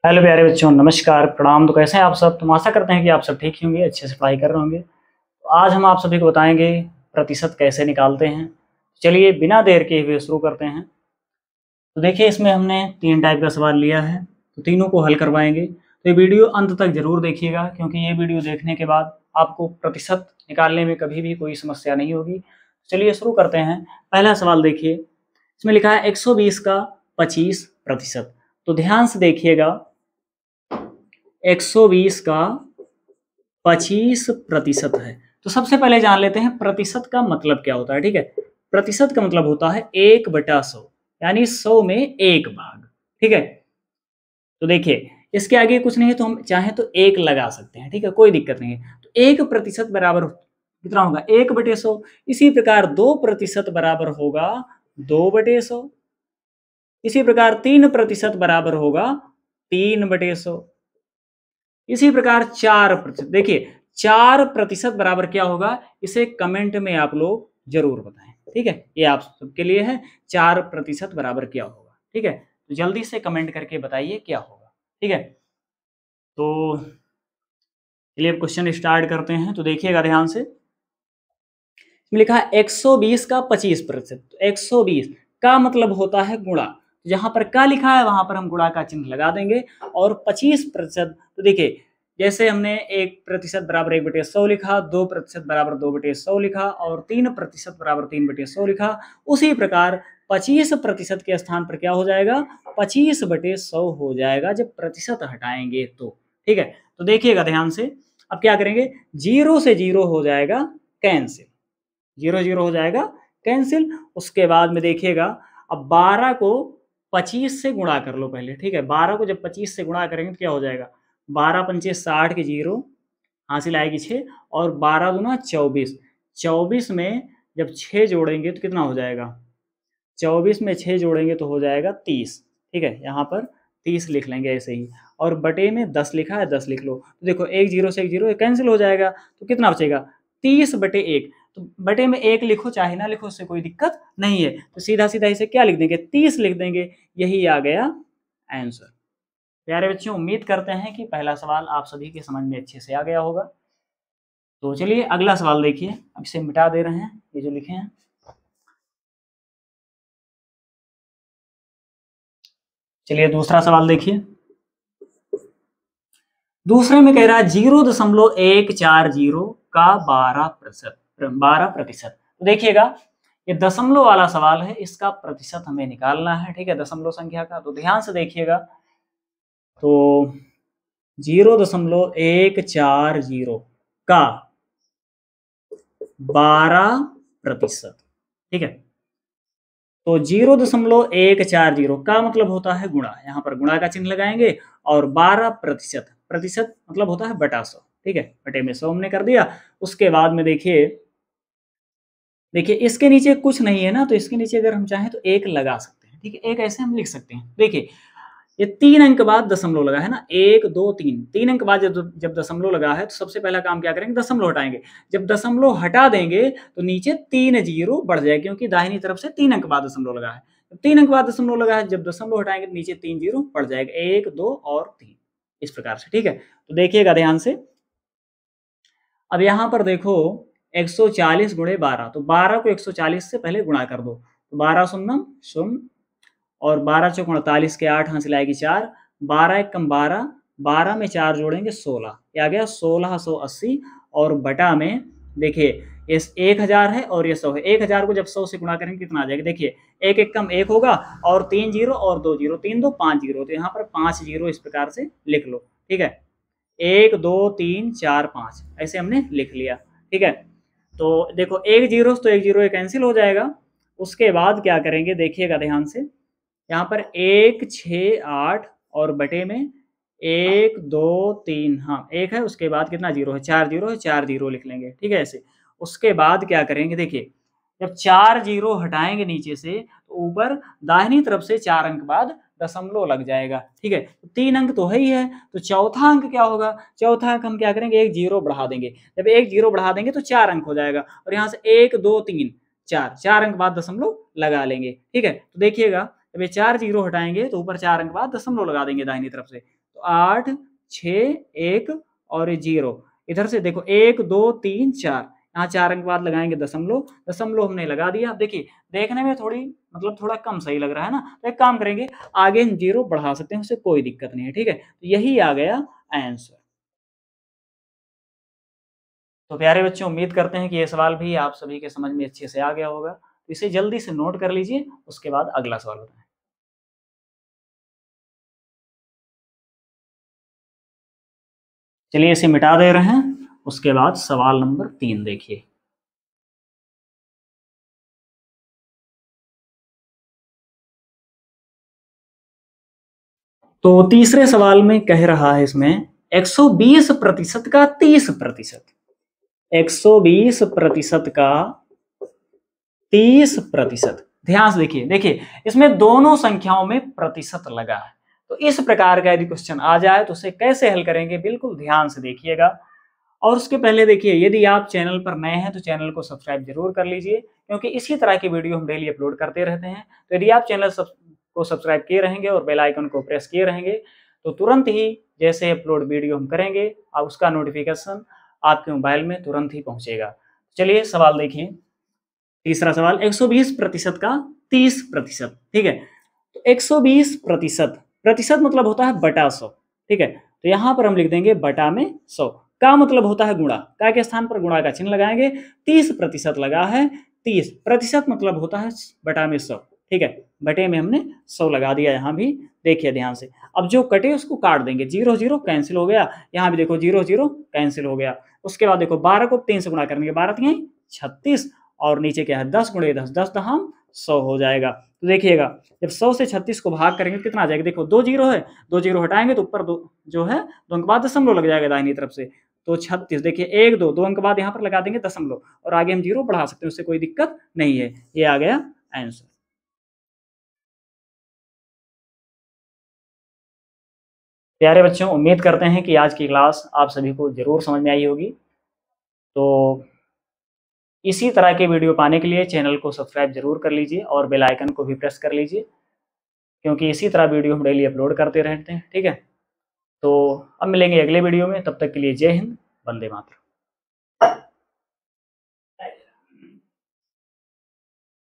Hello प्यारे बच्चों, नमस्कार, प्रणाम। तो कैसे हैं आप सब? तो आशा करते हैं कि आप सब ठीक ही होंगे, अच्छे से पढ़ाई कर रहे होंगे। तो आज हम आप सभी को बताएंगे प्रतिशत कैसे निकालते हैं। चलिए बिना देर के हुए शुरू करते हैं। तो देखिए, इसमें हमने 3 टाइप का सवाल लिया है, तो तीनों को हल करवाएंगे। तो ये वीडियो अंत तक ज़रूर देखिएगा, क्योंकि ये वीडियो देखने के बाद आपको प्रतिशत निकालने में कभी भी कोई समस्या नहीं होगी। चलिए शुरू करते हैं। पहला सवाल देखिए, इसमें लिखा है 120 का 25%। तो ध्यान से देखिएगा, 120 का 25% है। तो सबसे पहले जान लेते हैं प्रतिशत का मतलब क्या होता है। ठीक है, प्रतिशत का मतलब होता है 1/100, यानी 100 में एक भाग। ठीक है, तो देखिए इसके आगे कुछ नहीं है, तो हम चाहें तो 1 लगा सकते हैं। ठीक है, कोई दिक्कत नहीं है। तो 1% बराबर कितना होगा? 1/100। इसी प्रकार 2% बराबर होगा 2/100। इसी प्रकार 3% बराबर होगा 3/100। इसी प्रकार 4%। देखिए 4% बराबर क्या होगा, इसे कमेंट में आप लोग जरूर बताएं। ठीक है, ये आप सबके लिए है। 4% बराबर क्या होगा? ठीक है, तो जल्दी से कमेंट करके बताइए क्या होगा। ठीक है, तो चलिए अब क्वेश्चन स्टार्ट करते हैं। तो देखिएगा ध्यान से, इसमें लिखा है 120 का 25%। तो 120 का मतलब होता है गुणा। जहां पर का लिखा है वहां पर हम गुणा का चिन्ह लगा देंगे। और 25%, तो देखिए जैसे हमने 1% बराबर 1/100 लिखा, 2% बराबर 2/100 लिखा, और 3% बराबर 3/100 लिखा, उसी प्रकार 25% के स्थान पर क्या हो जाएगा? 25/100 हो जाएगा जब प्रतिशत हटाएंगे तो। ठीक है, तो देखिएगा ध्यान से, अब क्या करेंगे? 0 से 0 हो जाएगा कैंसिल, 0 हो जाएगा कैंसिल। उसके बाद में देखिएगा, अब 12 को 25 से गुणा कर लो पहले। ठीक है, 12 को जब 25 से गुणा करेंगे तो क्या हो जाएगा? 12 पंचे 60 के 0, हासिल आएगी 6, और 12 दूना 24। 24 में जब 6 जोड़ेंगे तो कितना हो जाएगा? 24 में 6 जोड़ेंगे तो हो जाएगा 30। ठीक है, यहाँ पर 30 लिख लेंगे ऐसे ही। और बटे में 10 लिखा है, 10 लिख लो। तो देखो 1 0 से 1 0 कैंसिल हो जाएगा, तो कितना बचेगा? 30/1। तो बटे में 1 लिखो चाहे ना लिखो, उससे कोई दिक्कत नहीं है। तो सीधा सीधा इसे क्या लिख देंगे? 30 लिख देंगे। यही आ गया आंसर। प्यारे बच्चों, उम्मीद करते हैं कि पहला सवाल आप सभी के समझ में अच्छे से आ गया होगा। तो चलिए अगला सवाल देखिए। अब इसे मिटा दे रहे हैं, ये जो लिखे हैं। चलिए दूसरा सवाल देखिए। दूसरे में कह रहा है 0.140 का 12%। तो देखिएगा, ये दशमलव वाला सवाल है, इसका प्रतिशत हमें निकालना है। ठीक है, दशमलव संख्या का। तो ध्यान से देखिएगा, तो 0.140 का 12%। ठीक है, तो 0.140 का मतलब होता है गुणा, यहाँ पर गुणा का चिन्ह लगाएंगे। और 12%, प्रतिशत मतलब होता है बटा 100। ठीक है, बटे में 100 हमने कर दिया। उसके बाद में देखिए, इसके नीचे कुछ नहीं है ना, तो इसके नीचे अगर हम चाहें तो 1 लगा सकते हैं। ठीक है, एक ऐसे हम लिख सकते हैं। देखिए ये 3 अंक बाद दशमलव लगा है ना, 1 2 3, 3 अंक बाद जब दशमलव लगा है, तो सबसे पहला काम क्या करेंगे? दशमलव हटाएंगे। जब दशमलव हटा देंगे तो नीचे 3 जीरो बढ़ जाएगा, क्योंकि दाहिनी तरफ से 3 अंक बाद दशमलव लगा है। 3 अंक बाद दशमलव लगा है, जब दशमलव हटाएंगे तो नीचे 3 जीरो बढ़ जाएगा, 1 2 और 3, इस प्रकार से। ठीक है, तो देखिएगा ध्यान से, अब यहाँ पर देखो 140 गुणे 12, तो 12 को 140 से पहले गुणा कर दो। तो 12 शून्य शून्य, और 12 चौक 48 के 8, हासिल आएगी 4, 12 एक कम 12, 12 में 4 जोड़ेंगे 16, ये आ गया 1680। और बटा में देखिए ये 1000 है और ये 100 है। 1000 को जब 100 से गुणा करेंगे कितना आ जाएगा? देखिए 1 एक कम 1 होगा, और 3 जीरो और 2 जीरो, 3 2 5 जीरो, तो यहाँ पर 5 जीरो इस प्रकार से लिख लो। ठीक है, 1 2 3 4 5 ऐसे हमने लिख लिया। ठीक है, तो देखो 1 जीरो तो 1 जीरो कैंसिल हो जाएगा। उसके बाद क्या करेंगे? देखिएगा ध्यान से, यहाँ पर 1 6 8 और बटे में 1 2 3, हाँ 1 है। उसके बाद कितना जीरो है? 4 जीरो है, 4 जीरो लिख लेंगे। ठीक है, ऐसे। उसके बाद क्या करेंगे? देखिए जब 4 जीरो हटाएंगे नीचे से, तो ऊपर दाहिनी तरफ से 4 अंक बाद दशमलव लग जाएगा। ठीक है, तो 3 अंक तो है ही है, तो चौथा अंक क्या होगा? चौथा अंक हम क्या करेंगे? 1 जीरो बढ़ा देंगे। जब 1 जीरो बढ़ा देंगे तो 4 अंक हो जाएगा, और यहाँ से 1 2 3 4, 4 अंक बाद दशमलव लगा लेंगे। ठीक है, तो देखिएगा जब ये 4 जीरो हटाएंगे तो ऊपर 4 अंक बाद दशमलव लगा देंगे दाहिनी तरफ से, तो 8 6 1 और ये 0, इधर से देखो 1 2 3 4, यहाँ 4 अंक बाद लगाएंगे दशमलव, दशमलव हमने लगा दिया। अब देखिए देखने में थोड़ी मतलब थोड़ा कम सही लग रहा है ना, तो एक काम करेंगे आगे हम 0 बढ़ा सकते हैं, उससे कोई दिक्कत नहीं है, ठीक है। तो यही आ गया आंसर। तो प्यारे बच्चों, उम्मीद करते हैं कि ये सवाल भी आप सभी के समझ में अच्छे से आ गया होगा। तो इसे जल्दी से नोट कर लीजिए, उसके बाद अगला सवाल बताएं। चलिए इसे मिटा दे रहे हैं, उसके बाद सवाल नंबर 3 देखिए। तो तीसरे सवाल में कह रहा है इसमें 120% का 30%, 120% का 30%। ध्यान से देखिए, देखिए इसमें दोनों संख्याओं में प्रतिशत लगा है। तो इस प्रकार का यदि क्वेश्चन आ जाए तो उसे कैसे हल करेंगे, बिल्कुल ध्यान से देखिएगा। और उसके पहले देखिए, यदि आप चैनल पर नए हैं तो चैनल को सब्सक्राइब जरूर कर लीजिए, क्योंकि इसी तरह की वीडियो हम डेली अपलोड करते रहते हैं। तो यदि आप चैनल को सब्सक्राइब किए रहेंगे और बेल आइकन को प्रेस किए रहेंगे तो तुरंत ही जैसे अपलोड वीडियो हम करेंगे और उसका नोटिफिकेशन आपके मोबाइल में तुरंत ही पहुंचेगा। चलिए सवाल देखिए, तीसरा सवाल 120% का 30%, ठीक है। तो 120%, प्रतिशत मतलब होता है बटा 100, ठीक है। तो यहाँ पर हम लिख देंगे बटा में 100, का मतलब होता है गुणा, का के स्थान पर गुणा का चिन्ह लगाएंगे। 30% लगा है, 30% मतलब होता है बटा में 100, ठीक है। बटे में हमने 100 लगा दिया, यहाँ भी देखिए ध्यान से। अब जो कटे उसको काट देंगे, 0 0 कैंसिल हो गया, यहाँ भी देखो 0 0 कैंसिल हो गया। उसके बाद देखो 12 को 3 से गुणा करेंगे, 12 3 36, और नीचे क्या है 10 गुणे 10, 10 दहम 100 हो जाएगा। तो देखिएगा जब 100 से 36 को भाग करेंगे कितना आ जाएगा, देखो 2 जीरो है, 2 जीरो हटाएंगे तो ऊपर दो जो है 2 अंक बाद दशमलव लग जाएगा दाहिनी तरफ से। तो 36, देखिए 1 2 2 अंक बाद यहाँ पर लगा देंगे दशमलव, और आगे हम 0 बढ़ा सकते हैं, उससे कोई दिक्कत नहीं है। ये आ गया आंसर। प्यारे बच्चों, उम्मीद करते हैं कि आज की क्लास आप सभी को जरूर समझ में आई होगी। तो इसी तरह के वीडियो पाने के लिए चैनल को सब्सक्राइब जरूर कर लीजिए और बेल आइकन को भी प्रेस कर लीजिए, क्योंकि इसी तरह वीडियो हम डेली अपलोड करते रहते हैं, ठीक है। तो अब मिलेंगे अगले वीडियो में, तब तक के लिए जय हिंद, वंदे मातरम।